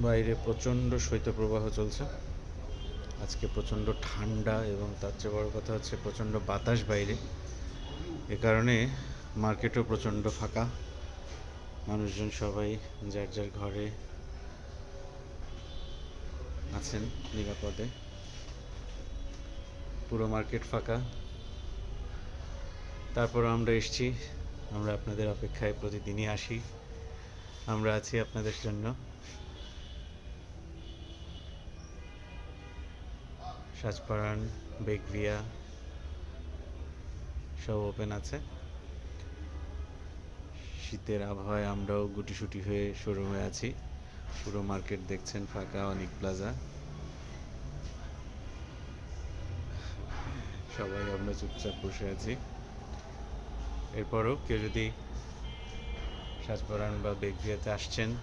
বাইরে প্রচণ্ড শৈত্যপ্রবাহ চলছে। আজকে প্রচণ্ড ঠান্ডা এবং তার চেয়ে বড় কথা হচ্ছে প্রচণ্ড বাতাস বাইরে। এ কারণে মার্কেটও প্রচণ্ড ফাঁকা। মানুষজন সবাই যার যার ঘরে আছেন নিরাপদে। পুরো মার্কেট ফাঁকা। তারপর আমরা এসেছি, আমরা আপনাদের অপেক্ষায় প্রতিদিনই আসি। আমরা আছি আপনাদের জন্য। সাজপাড়ান, বেগভিয়া সব ওপেন আছে। শীতের আবহাওয়ায় আমরাও গুটিসুটি হয়ে শোরুমে আছি। পুরো মার্কেট দেখছেন ফাঁকা, অনেক প্লাজা। সবাই আমরা চুপচাপ বসে আছি। এরপরও কেউ যদি সাজপাড়ান বা বেগভিয়াতে আসছেন,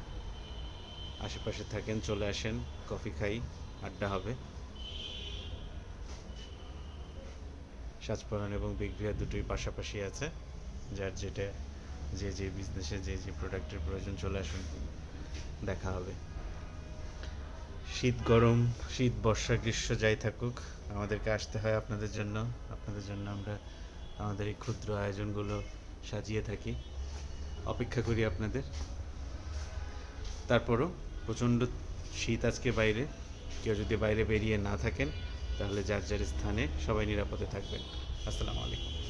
আশেপাশে থাকেন, চলে আসেন, কফি খাই, আড্ডা হবে। সাজপাড়ান এবং বেগভিয়া দুটোই পাশাপাশি আছে। যার যেটা যে বিজনেসে যে প্রোডাক্টের প্রয়োজন চলে আসুন, দেখা হবে। শীত গরম, শীত বর্ষা গ্রীষ্ম যাই থাকুক, আমাদেরকে আসতে হয় আপনাদের জন্য। আপনাদের জন্য আমরা আমাদের এই ক্ষুদ্র আয়োজনগুলো সাজিয়ে থাকি, অপেক্ষা করি আপনাদের। তারপরও প্রচণ্ড শীত আজকে বাইরে। কেউ যদি বাইরে বেরিয়ে না থাকেন, তাহলে যার যার স্থানে সবাই নিরাপদে থাকবেন। আসসালামু আলাইকুম।